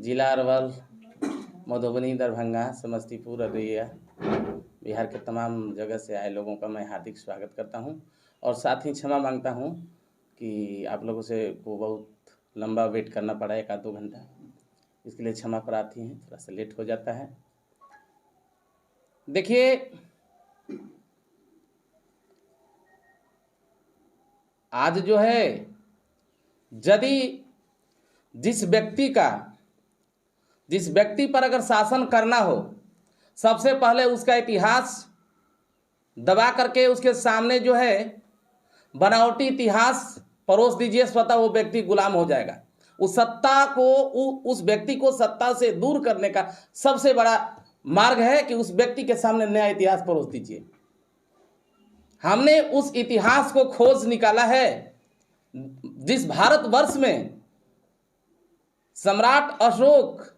जिला अरवल, मधुबनी, दरभंगा, समस्तीपुर, अररिया, बिहार के तमाम जगह से आए लोगों का मैं हार्दिक स्वागत करता हूं और साथ ही क्षमा मांगता हूं कि आप लोगों से को बहुत लंबा वेट करना पड़ा, 1-2 घंटा। इसके लिए क्षमा प्रार्थी हैं, थोड़ा सा लेट हो जाता है। देखिए, आज जो है यदि जिस व्यक्ति पर अगर शासन करना हो, सबसे पहले उसका इतिहास दबा करके उसके सामने जो है बनावटी इतिहास परोस दीजिए, स्वतः वो व्यक्ति गुलाम हो जाएगा। उस सत्ता को, उस व्यक्ति को सत्ता से दूर करने का सबसे बड़ा मार्ग है कि उस व्यक्ति के सामने नया इतिहास परोस दीजिए। हमने उस इतिहास को खोज निकाला है जिस भारतवर्ष में सम्राट अशोक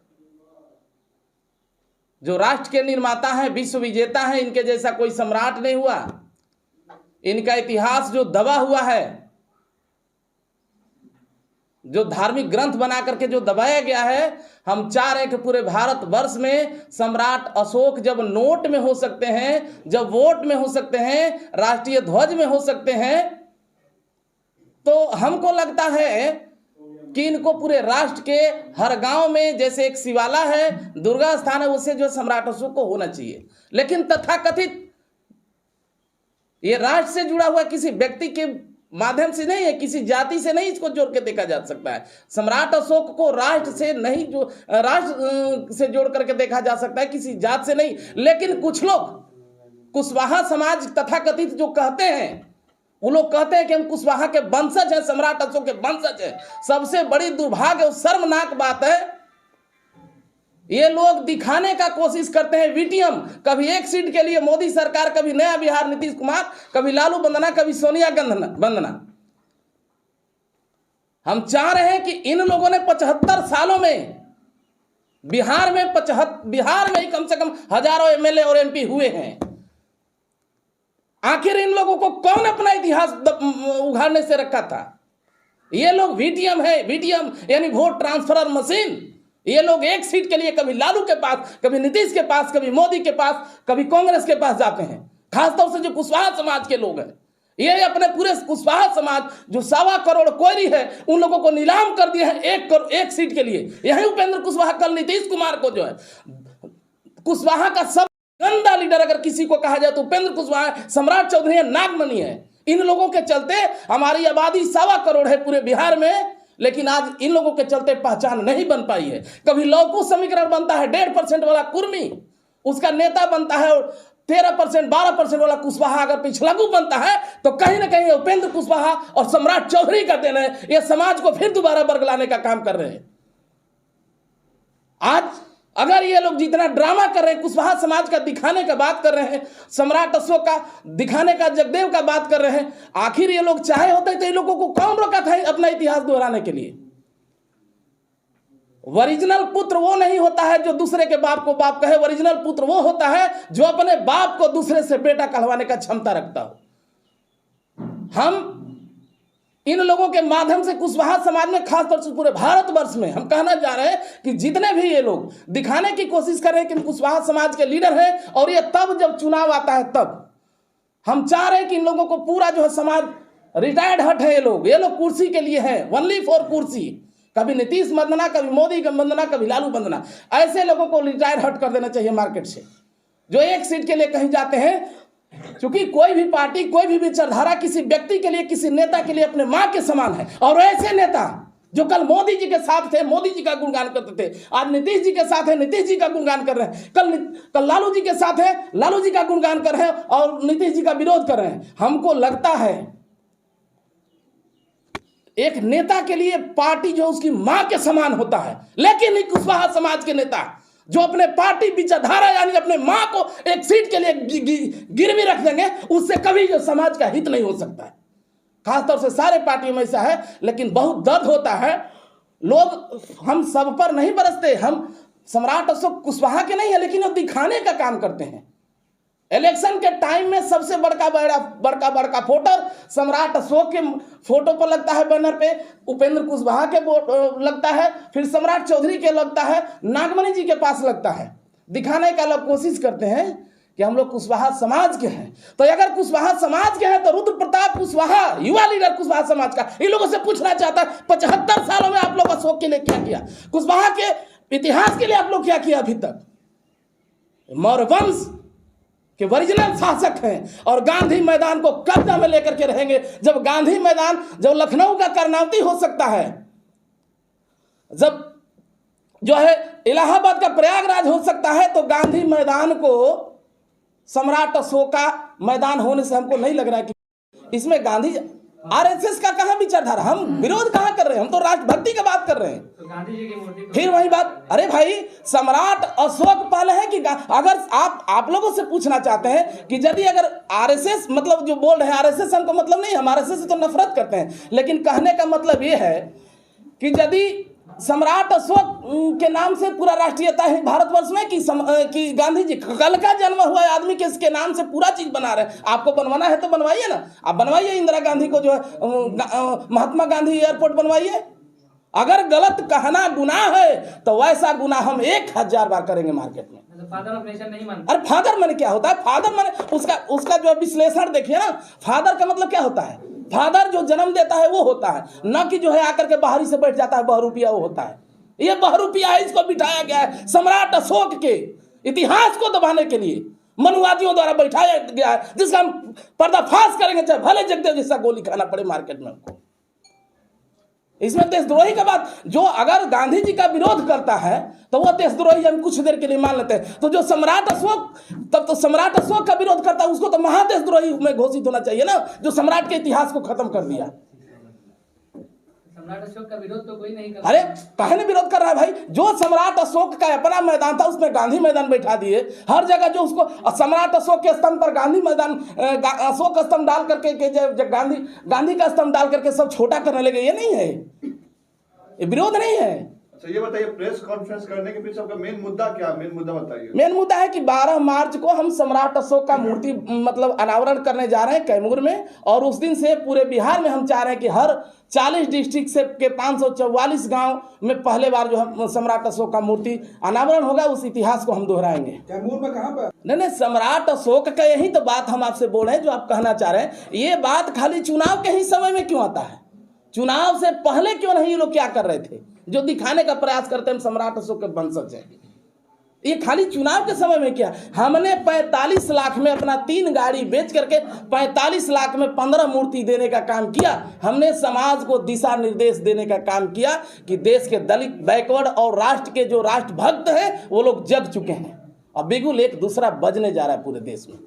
जो राष्ट्र के निर्माता हैं, विश्व विजेता हैं, इनके जैसा कोई सम्राट नहीं हुआ। इनका इतिहास जो दबा हुआ है, जो धार्मिक ग्रंथ बना करके जो दबाया गया है, हम चाह रहे हैं कि पूरे भारतवर्ष में सम्राट अशोक जब नोट में हो सकते हैं, जब वोट में हो सकते हैं, राष्ट्रीय ध्वज में हो सकते हैं, तो हमको लगता है कि इनको पूरे राष्ट्र के हर गांव में, जैसे एक शिवाला है, दुर्गा स्थान है, उससे जो सम्राट अशोक को होना चाहिए। लेकिन तथाकथित ये राष्ट्र से जुड़ा हुआ किसी व्यक्ति के माध्यम से नहीं है, किसी जाति से नहीं इसको जोड़ के देखा जा सकता है। सम्राट अशोक को राष्ट्र से नहीं, जो राष्ट्र से जोड़ करके देखा जा सकता है, किसी जात से नहीं। लेकिन कुछ लोग कुशवाहा समाज तथाकथित जो कहते हैं, वो लोग कहते हैं कि हम कुशवाहा के वंशज हैं, सम्राट अशोक के वंशज हैं। सबसे बड़ी दुर्भाग्य और शर्मनाक बात है, ये लोग दिखाने का कोशिश करते हैं वीटीएम। कभी एक सीट के लिए मोदी सरकार, कभी नया बिहार नीतीश कुमार, कभी लालू वंदना, कभी सोनिया वंदना। हम चाह रहे हैं कि इन लोगों ने 75 सालों में बिहार में ही कम से कम हजारों एमएलए और एमपी हुए हैं। आखिर इन लोगों को कौन अपना इतिहास उघाड़ने से रखा था? ये लोग वीटीएम है, वीटीएम यानी वोट ट्रांसफर मशीन। ये लोग एक सीट के लिए कभी लालू के पास, कभी नीतीश के पास, कभी मोदी के पास, कभी कांग्रेस के पास जाते हैं। खासतौर से जो कुशवाहा समाज के लोग हैं, ये अपने पूरे कुशवाहा समाज जो 1.25 करोड़ कोयरी है, उन लोगों को नीलाम कर दिया है एक सीट के लिए। यही उपेंद्र कुशवाहा कल नीतीश कुमार को जो है कुशवाहा का सब गंदा लीडर अगर किसी को कहा जाए तो उपेंद्र कुशवाहा, सम्राट चौधरी है, नागमणि है। इन लोगों के चलते हमारी आबादी 1.25 करोड़ है पूरे बिहार में, लेकिन आज इन लोगों के चलते पहचान नहीं बन पाई है। कभी लौकू समीकरण बनता है 1.5% वाला कुर्मी, उसका नेता बनता है, 13%, 12% वाला कुशवाहा अगर पिछलगू बनता है, तो कहीं ना कहीं उपेंद्र कुशवाहा और सम्राट चौधरी का देन है। ये समाज को फिर दोबारा बरगलाने का काम कर रहे हैं। आज अगर ये लोग जितना ड्रामा कर रहे हैं, कुशवाहा समाज का दिखाने का बात कर रहे हैं, सम्राट अशोक का दिखाने का, जगदेव का बात कर रहे हैं, आखिर ये लोग चाहे होते तो इन लोगों को कौन रोका था अपना इतिहास दोहराने के लिए? ओरिजिनल पुत्र वो नहीं होता है जो दूसरे के बाप को बाप कहे। ओरिजिनल पुत्र वो होता है जो अपने बाप को दूसरे से बेटा कहलवाने का क्षमता रखता हो। हम इन लोगों के माध्यम से कुशवाहा समाज में, खासतौर से पूरे भारतवर्ष में, हम कहना जा रहे हैं कि जितने भी ये लोग दिखाने की कोशिश कर रहे हैं कि कुशवाहा समाज के लीडर हैं, और ये तब जब चुनाव आता है तब हम चाह रहे हैं कि इन लोगों को पूरा जो है समाज रिटायर्ड हट है। ये लोग कुर्सी के लिए हैं, ओनली फॉर कुर्सी। कभी नीतीश वंदना, कभी मोदी वंदना, कभी लालू वंदना। ऐसे लोगों को रिटायर हट कर देना चाहिए मार्केट से, जो एक सीट के लिए कहीं जाते हैं। क्योंकि कोई भी पार्टी, कोई भी विचारधारा किसी व्यक्ति के लिए, किसी नेता के लिए अपने मां के समान है। और ऐसे नेता जो कल मोदी जी के साथ थे, मोदी जी का गुणगान करते थे, आज नीतीश जी के साथ है, नीतीश जी का गुणगान कर रहे हैं। कल लालू जी के साथ है, लालू जी का गुणगान कर रहे हैं और नीतीश जी का विरोध कर रहे हैं। हमको लगता है एक नेता के लिए पार्टी जो उसकी मां के समान होता है, लेकिन कुशवाहा समाज के नेता जो अपने पार्टी विचारधारा यानी अपने मां को एक सीट के लिए गिरवी रख देंगे, उससे कभी जो समाज का हित नहीं हो सकता है। खासतौर से सारे पार्टियों में ऐसा है, लेकिन बहुत दर्द होता है। लोग हम सब पर नहीं बरसते, हम सम्राट अशोक कुशवाहा के नहीं है, लेकिन वो दिखाने का काम करते हैं। इलेक्शन के टाइम में सबसे बड़का फोटो सम्राट अशोक के फोटो पर लगता है, बैनर पे उपेंद्र कुशवाहा के लगता है, फिर सम्राट चौधरी के लगता है, नागमणि जी के पास लगता है। दिखाने का लोग कोशिश करते हैं कि हम लोग कुशवाहा समाज के हैं। तो अगर कुशवाहा समाज के हैं तो रुद्र प्रताप कुशवाहा, युवा लीडर कुशवाहा समाज का, इन लोगों से पूछना चाहता है 75 सालों में आप लोग अशोक के लिए क्या किया, कुशवाहा के इतिहास के लिए आप लोग क्या किया अभी तक। मौर्य वंश के ओरिजिनल शासक हैं और गांधी मैदान को कब्जा में लेकर के रहेंगे। जब गांधी मैदान, जब लखनऊ का कर्णावती हो सकता है, जब जो है इलाहाबाद का प्रयागराज हो सकता है, तो गांधी मैदान को सम्राट अशोक का मैदान होने से हमको नहीं लग रहा है कि इसमें गांधी आरएसएस का कहां विचारधारा, हम विरोध कहां कर रहे हैं, हम तो राष्ट्रभक्ति की बात कर रहे हैं। तो गांधी जी की मूर्ति फिर वही बात, अरे भाई सम्राट अशोक पहले है कि अगर आप लोगों से पूछना चाहते हैं कि यदि अगर आरएसएस मतलब जो बोल रहे हैं, आरएसएस हमको मतलब नहीं, हम आरएसएस से तो नफरत करते हैं, लेकिन कहने का मतलब ये है कि यदि सम्राट अशोक के नाम से पूरा राष्ट्रीयता है भारतवर्ष में कि गांधी जी कल का जन्म हुआ आदमी के इसके नाम से पूरा चीज बना रहे हैं। आपको बनवाना है तो बनवाइए ना, आप बनवाइए इंदिरा गांधी को जो है महात्मा गांधी एयरपोर्ट बनवाइए। अगर गलत कहना गुनाह है तो वैसा गुनाह हम 1000 बार करेंगे मार्केट में। फादर ऑफ नेशन नहीं मानते। अरे फादर माने क्या होता है, फादर माने उसका जो विश्लेषण देखिए ना, फादर का मतलब क्या होता है, फादर जो जन्म देता है वो होता है, न कि जो है आकर के बाहरी से बैठ जाता है बहरूपिया वो होता है। ये बहरूपिया है, इसको बिठाया गया है सम्राट अशोक के इतिहास को दबाने के लिए, मनुवादियों द्वारा बैठाया गया है, जिसका हम पर्दाफाश करेंगे चाहे भले जगदेव जैसा गोली खाना पड़े मार्केट में हमको। इसमें देशद्रोही का बात, जो अगर गांधी जी का विरोध करता है तो वो देशद्रोही हम कुछ देर के लिए मान लेते हैं, तो जो सम्राट अशोक, तब तो सम्राट अशोक का विरोध करता है उसको तो महादेशद्रोही में घोषित होना चाहिए ना, जो सम्राट के इतिहास को खत्म कर दिया। सम्राट अशोक का विरोध तो कोई नहीं कर। अरे काहे ने विरोध कर रहा है भाई, जो सम्राट अशोक का अपना मैदान था उसमें गांधी मैदान बैठा दिए, हर जगह जो उसको सम्राट अशोक के स्तंभ पर गांधी मैदान अशोक का स्तंभ डाल करके गांधी का स्तंभ डाल करके सब छोटा करने लगे। ये नहीं है, ये विरोध नहीं है। अच्छा ये बताइए, प्रेस कॉन्फ्रेंस करने के पीछे आपका मेन मुद्दा क्या, मेन मुद्दा बताइए। मेन मुद्दा है कि 12 मार्च को हम सम्राट अशोक का मूर्ति मतलब अनावरण करने जा रहे हैं कैमूर में, और उस दिन से पूरे बिहार में हम चाह रहे हैं कि हर 40 डिस्ट्रिक्ट से के 544 गांव में पहले बार जो हम सम्राट अशोक का मूर्ति अनावरण होगा, उस इतिहास को हम दोहराएंगे। कैमूर में कहाँ पर? नहीं, सम्राट अशोक का यही तो बात हम आपसे बोल रहे हैं, जो आप कहना चाह रहे हैं। ये बात खाली चुनाव के ही समय में क्यों आता है, चुनाव से पहले क्यों नहीं? ये लोग क्या कर रहे थे जो दिखाने का प्रयास करते हैं सम्राट अशोक के वंशज हैं? ये खाली चुनाव के समय में क्या, हमने 45 लाख में अपना 3 गाड़ी बेच करके 45 लाख में 15 मूर्ति देने का काम किया। हमने समाज को दिशा निर्देश देने का काम किया कि देश के दलित, बैकवर्ड और राष्ट्र के जो राष्ट्रभक्त हैं वो लोग जग चुके हैं। अब बिगुल एक दूसरा बजने जा रहा है पूरे देश में।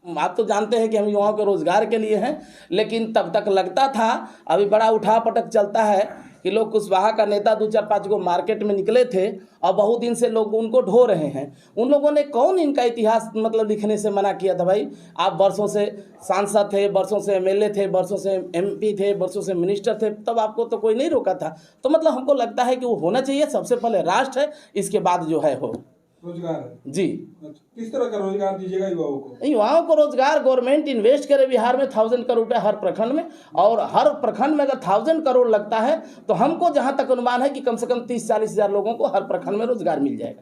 आप तो जानते हैं कि हम युवाओं के रोजगार के लिए हैं, लेकिन तब तक लगता था, अभी बड़ा उठा पटक चलता है कि लोग कुशवाहा का नेता 2-4-5 को मार्केट में निकले थे और बहुत दिन से लोग उनको ढो रहे हैं। उन लोगों ने कौन इनका इतिहास मतलब लिखने से मना किया था? भाई आप वर्षों से सांसद थे, वर्षों से एमएलए थे, वर्षों से एमपी थे, वर्षों से मिनिस्टर थे, तब आपको तो कोई नहीं रोका था। तो मतलब हमको लगता है कि वो होना चाहिए। सबसे पहले राष्ट्र है, इसके बाद जो है हो रोजगार जी। किस तरह का रोजगार दीजिएगा युवाओं को? युवाओं को रोजगार गवर्नमेंट इन्वेस्ट करे बिहार में 1000 करोड़ रुपए हर प्रखंड में, और हर प्रखंड में अगर 1000 करोड़ लगता है तो हमको जहां तक अनुमान है कि कम से कम 30-40 हजार लोगों को हर प्रखंड में रोजगार मिल जाएगा।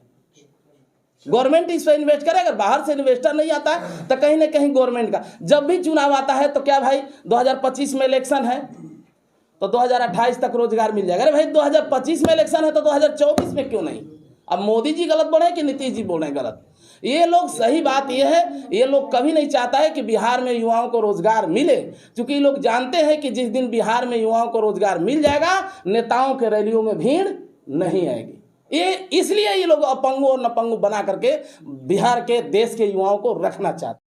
गवर्नमेंट इस पर इन्वेस्ट करे। अगर बाहर से इन्वेस्टर नहीं आता है तो कहीं ना कहीं गवर्नमेंट का, जब भी चुनाव आता है तो क्या भाई 2025 में इलेक्शन है तो 2028 तक रोजगार मिल जाएगा। अरे भाई 2025 में इलेक्शन है तो 2024 में क्यों नहीं? अब मोदी जी गलत बोल रहे हैं कि नीतीश जी बोल रहे हैं गलत? ये लोग, सही बात ये है, ये लोग कभी नहीं चाहता है कि बिहार में युवाओं को रोजगार मिले, क्योंकि लोग जानते हैं कि जिस दिन बिहार में युवाओं को रोजगार मिल जाएगा नेताओं के रैलियों में भीड़ नहीं आएगी। ये इसलिए ये लोग अपंगों और नपंगों बना करके बिहार के, देश के युवाओं को रखना चाहते हैं।